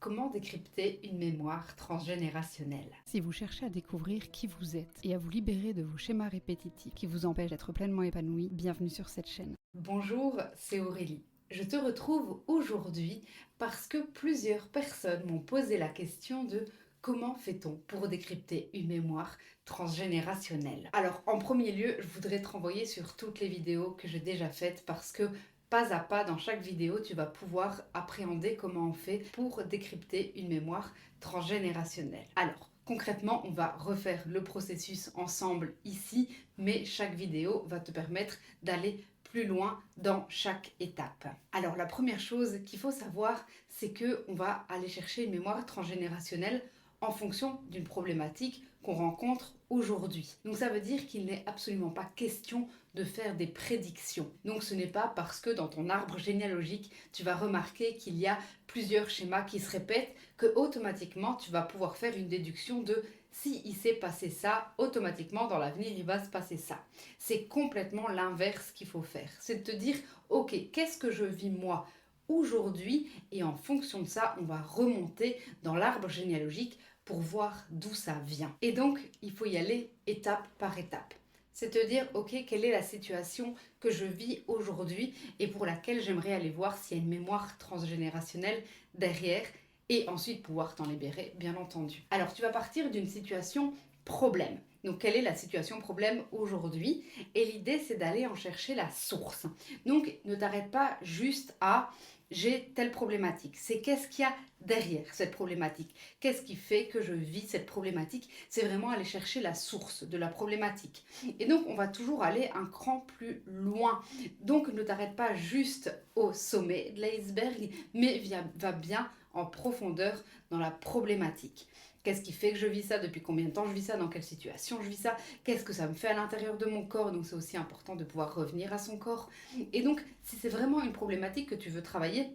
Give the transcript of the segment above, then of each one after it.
Comment décrypter une mémoire transgénérationnelle? Si vous cherchez à découvrir qui vous êtes et à vous libérer de vos schémas répétitifs qui vous empêchent d'être pleinement épanoui, bienvenue sur cette chaîne. Bonjour, c'est Aurélie. Je te retrouve aujourd'hui parce que plusieurs personnes m'ont posé la question de comment fait-on pour décrypter une mémoire transgénérationnelle? Alors, en premier lieu, je voudrais te renvoyer sur toutes les vidéos que j'ai déjà faites parce que pas à pas, dans chaque vidéo, tu vas pouvoir appréhender comment on fait pour décrypter une mémoire transgénérationnelle. Alors, concrètement, on va refaire le processus ensemble ici, mais chaque vidéo va te permettre d'aller plus loin dans chaque étape. Alors, la première chose qu'il faut savoir, c'est que on va aller chercher une mémoire transgénérationnelle en fonction d'une problématique qu'on rencontre aujourd'hui. Donc ça veut dire qu'il n'est absolument pas question de faire des prédictions. Donc ce n'est pas parce que dans ton arbre généalogique, tu vas remarquer qu'il y a plusieurs schémas qui se répètent que automatiquement tu vas pouvoir faire une déduction de si il s'est passé ça, automatiquement dans l'avenir il va se passer ça. C'est complètement l'inverse qu'il faut faire. C'est de te dire ok, qu'est-ce que je vis moi aujourd'hui et en fonction de ça, on va remonter dans l'arbre généalogique pour voir d'où ça vient. Et donc, il faut y aller étape par étape. C'est te dire, ok, quelle est la situation que je vis aujourd'hui et pour laquelle j'aimerais aller voir s'il y a une mémoire transgénérationnelle derrière et ensuite pouvoir t'en libérer, bien entendu. Alors, tu vas partir d'une situation problème. Donc, quelle est la situation problème aujourd'hui? Et l'idée, c'est d'aller en chercher la source. Donc, ne t'arrête pas juste à j'ai telle problématique. C'est qu'est-ce qu'il y a derrière cette problématique? Qu'est-ce qui fait que je vis cette problématique? C'est vraiment aller chercher la source de la problématique. Et donc, on va toujours aller un cran plus loin. Donc, ne t'arrête pas juste au sommet de l'iceberg, mais va bien en profondeur dans la problématique. Qu'est-ce qui fait que je vis ça? Depuis combien de temps je vis ça? Dans quelle situation je vis ça? Qu'est-ce que ça me fait à l'intérieur de mon corps? Donc c'est aussi important de pouvoir revenir à son corps. Et donc, si c'est vraiment une problématique que tu veux travailler,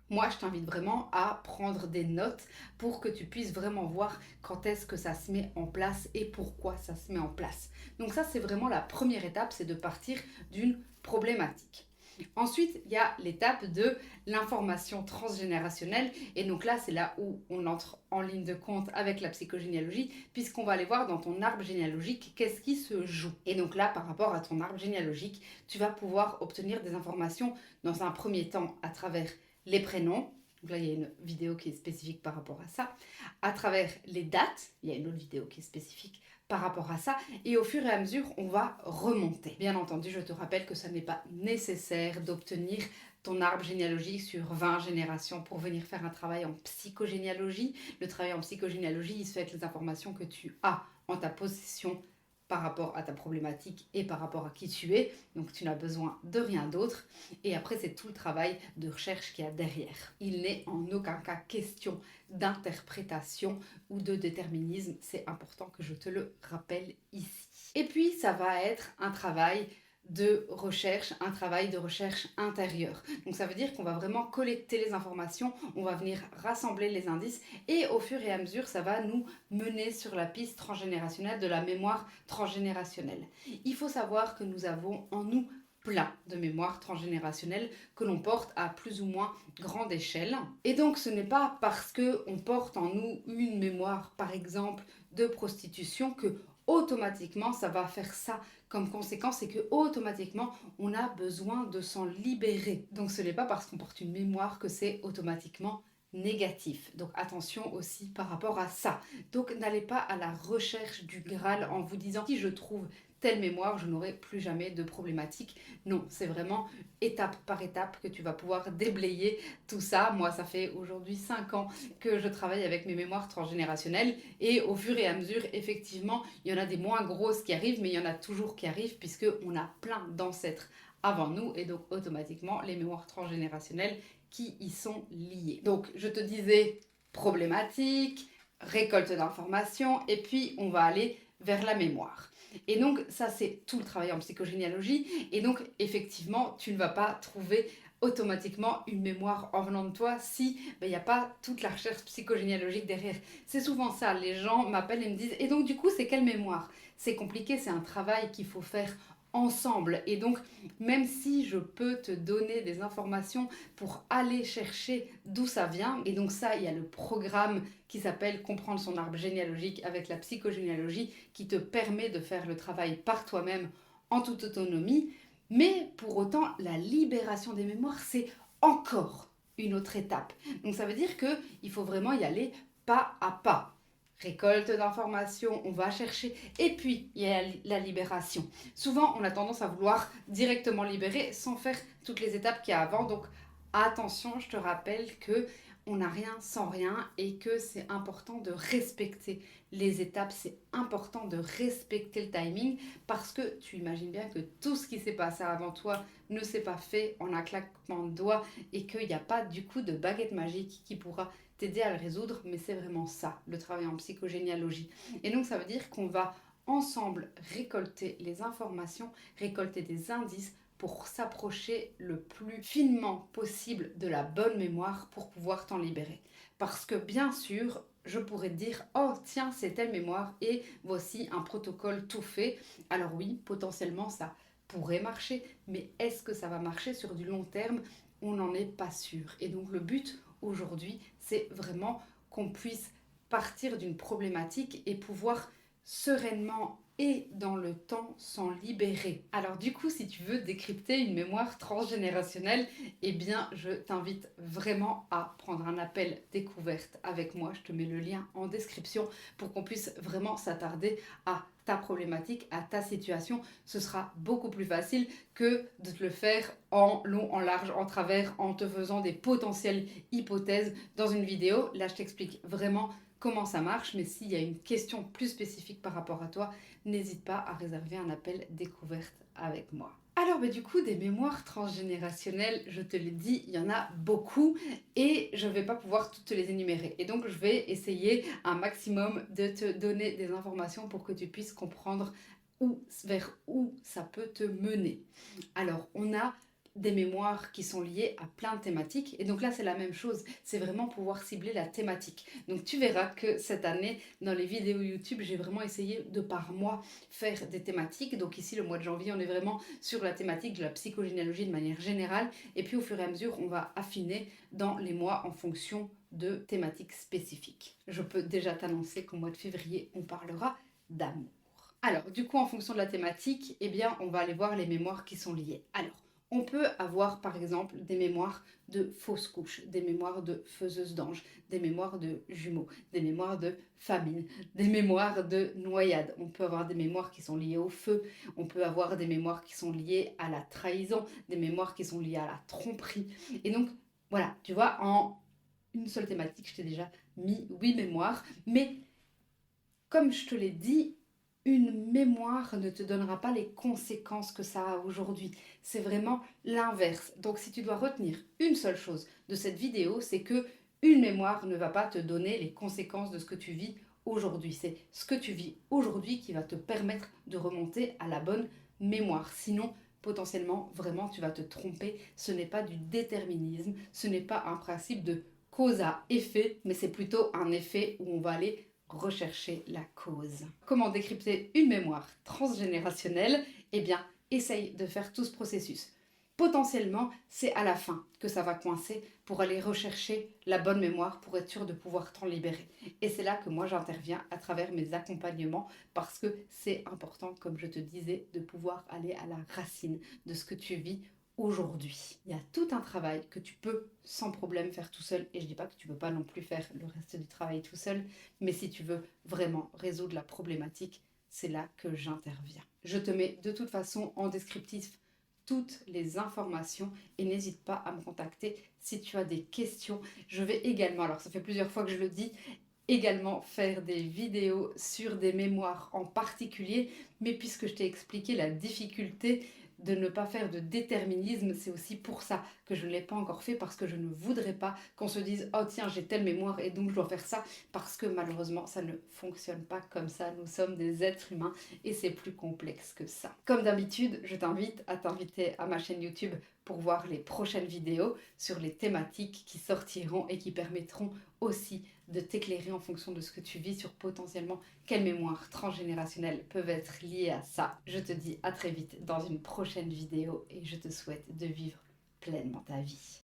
moi, je t'invite vraiment à prendre des notes pour que tu puisses vraiment voir quand est-ce que ça se met en place et pourquoi ça se met en place. Donc ça, c'est vraiment la première étape, c'est de partir d'une problématique. Ensuite, il y a l'étape de l'information transgénérationnelle. Et donc là, c'est là où on entre en ligne de compte avec la psychogénéalogie, puisqu'on va aller voir dans ton arbre généalogique qu'est-ce qui se joue. Et donc là, par rapport à ton arbre généalogique, tu vas pouvoir obtenir des informations dans un premier temps à travers les prénoms. Donc là, il y a une vidéo qui est spécifique par rapport à ça. À travers les dates, il y a une autre vidéo qui est spécifique par rapport à ça. Et au fur et à mesure, on va remonter. Bien entendu, je te rappelle que ça n'est pas nécessaire d'obtenir ton arbre généalogique sur 20 générations pour venir faire un travail en psychogénéalogie. Le travail en psychogénéalogie, il se fait avec les informations que tu as en ta possession par rapport à ta problématique et par rapport à qui tu es. Donc tu n'as besoin de rien d'autre. Et après, c'est tout le travail de recherche qu'il y a derrière. Il n'est en aucun cas question d'interprétation ou de déterminisme. C'est important que je te le rappelle ici. Et puis, ça va être un travail de recherche, un travail de recherche intérieure. Donc ça veut dire qu'on va vraiment collecter les informations, on va venir rassembler les indices et au fur et à mesure, ça va nous mener sur la piste transgénérationnelle de la mémoire transgénérationnelle. Il faut savoir que nous avons en nous plein de mémoires transgénérationnelles que l'on porte à plus ou moins grande échelle. Et donc ce n'est pas parce qu'on porte en nous une mémoire, par exemple, de prostitution que automatiquement ça va faire ça comme conséquence, c'est que automatiquement on a besoin de s'en libérer. Donc ce n'est pas parce qu'on porte une mémoire que c'est automatiquement négatif. Donc attention aussi par rapport à ça. Donc n'allez pas à la recherche du Graal en vous disant si je trouve telle mémoire, je n'aurai plus jamais de problématique. Non, c'est vraiment étape par étape que tu vas pouvoir déblayer tout ça. Moi, ça fait aujourd'hui 5 ans que je travaille avec mes mémoires transgénérationnelles et au fur et à mesure, effectivement, il y en a des moins grosses qui arrivent, mais il y en a toujours qui arrivent puisqu'on a plein d'ancêtres avant nous et donc automatiquement les mémoires transgénérationnelles qui y sont liées. Donc, je te disais problématique, récolte d'informations et puis on va aller vers la mémoire. Et donc ça c'est tout le travail en psychogénéalogie et donc effectivement tu ne vas pas trouver automatiquement une mémoire en venant de toi si il n'y a pas toute la recherche psychogénéalogique derrière. C'est souvent ça, les gens m'appellent et me disent et donc du coup c'est quelle mémoire? C'est compliqué, c'est un travail qu'il faut faire ensemble. Et donc, même si je peux te donner des informations pour aller chercher d'où ça vient, et donc ça, il y a le programme qui s'appelle Comprendre son arbre généalogique avec la psychogénéalogie qui te permet de faire le travail par toi-même en toute autonomie. Mais pour autant, la libération des mémoires, c'est encore une autre étape. Donc ça veut dire qu'il faut vraiment y aller pas à pas. Récolte d'informations, on va chercher, et puis il y a la libération. Souvent, on a tendance à vouloir directement libérer sans faire toutes les étapes qu'il y a avant. Donc attention, je te rappelle que on n'a rien sans rien et que c'est important de respecter les étapes, c'est important de respecter le timing parce que tu imagines bien que tout ce qui s'est passé avant toi ne s'est pas fait en un claquement de doigts et qu'il n'y a pas du coup de baguette magique qui pourra t'aider à le résoudre, mais c'est vraiment ça, le travail en psychogénéalogie. Et donc ça veut dire qu'on va ensemble récolter les informations, récolter des indices pour s'approcher le plus finement possible de la bonne mémoire pour pouvoir t'en libérer. Parce que bien sûr, je pourrais te dire, oh tiens, c'est telle mémoire et voici un protocole tout fait. Alors oui, potentiellement ça pourrait marcher, mais est-ce que ça va marcher sur du long terme? On n'en est pas sûr. Et donc le but aujourd'hui, c'est vraiment qu'on puisse partir d'une problématique et pouvoir sereinement et dans le temps s'en libérer. Alors du coup, si tu veux décrypter une mémoire transgénérationnelle, eh bien, je t'invite vraiment à prendre un appel découverte avec moi. Je te mets le lien en description pour qu'on puisse vraiment s'attarder à ta problématique, à ta situation. Ce sera beaucoup plus facile que de te le faire en long, en large, en travers, en te faisant des potentielles hypothèses dans une vidéo. Là, je t'explique vraiment comment ça marche, mais s'il y a une question plus spécifique par rapport à toi, n'hésite pas à réserver un appel découverte avec moi. Alors du coup, des mémoires transgénérationnelles, je te l'ai dit, il y en a beaucoup et je ne vais pas pouvoir toutes te les énumérer. Et donc je vais essayer un maximum de te donner des informations pour que tu puisses comprendre vers où ça peut te mener. Alors on a des mémoires qui sont liées à plein de thématiques. Et donc là, c'est la même chose. C'est vraiment pouvoir cibler la thématique. Donc tu verras que cette année, dans les vidéos YouTube, j'ai vraiment essayé de par mois faire des thématiques. Donc ici, le mois de janvier, on est vraiment sur la thématique de la psychogénéalogie de manière générale. Et puis au fur et à mesure, on va affiner dans les mois en fonction de thématiques spécifiques. Je peux déjà t'annoncer qu'au mois de février, on parlera d'amour. Alors, du coup, en fonction de la thématique, eh bien, on va aller voir les mémoires qui sont liées. Alors, on peut avoir par exemple des mémoires de fausses couches, des mémoires de faiseuses d'anges, des mémoires de jumeaux, des mémoires de famine, des mémoires de noyade. On peut avoir des mémoires qui sont liées au feu, on peut avoir des mémoires qui sont liées à la trahison, des mémoires qui sont liées à la tromperie. Et donc, voilà, tu vois, en une seule thématique, je t'ai déjà mis 8 mémoires, mais comme je te l'ai dit, une mémoire ne te donnera pas les conséquences que ça a aujourd'hui. C'est vraiment l'inverse. Donc si tu dois retenir une seule chose de cette vidéo, c'est que une mémoire ne va pas te donner les conséquences de ce que tu vis aujourd'hui. C'est ce que tu vis aujourd'hui qui va te permettre de remonter à la bonne mémoire. Sinon, potentiellement, vraiment, tu vas te tromper. Ce n'est pas du déterminisme, ce n'est pas un principe de cause à effet, mais c'est plutôt un effet où on va aller rechercher la cause. Comment décrypter une mémoire transgénérationnelle? Eh bien, essaye de faire tout ce processus. Potentiellement, c'est à la fin que ça va coincer pour aller rechercher la bonne mémoire pour être sûr de pouvoir t'en libérer. Et c'est là que moi j'interviens à travers mes accompagnements parce que c'est important, comme je te disais, de pouvoir aller à la racine de ce que tu vis aujourd'hui. Il y a tout un travail que tu peux sans problème faire tout seul et je dis pas que tu peux pas non plus faire le reste du travail tout seul, mais si tu veux vraiment résoudre la problématique, c'est là que j'interviens. Je te mets de toute façon en descriptif toutes les informations et n'hésite pas à me contacter si tu as des questions. Je vais également, alors ça fait plusieurs fois que je le dis, également faire des vidéos sur des mémoires en particulier, mais puisque je t'ai expliqué la difficulté de ne pas faire de déterminisme, c'est aussi pour ça que je ne l'ai pas encore fait, parce que je ne voudrais pas qu'on se dise oh tiens j'ai telle mémoire et donc je dois faire ça, parce que malheureusement ça ne fonctionne pas comme ça, nous sommes des êtres humains et c'est plus complexe que ça. Comme d'habitude, je t'invite à t'inviter à ma chaîne YouTube pour voir les prochaines vidéos sur les thématiques qui sortiront et qui permettront aussi de t'éclairer en fonction de ce que tu vis sur potentiellement quelles mémoires transgénérationnelles peuvent être liées à ça. Je te dis à très vite dans une prochaine vidéo et je te souhaite de vivre pleinement ta vie.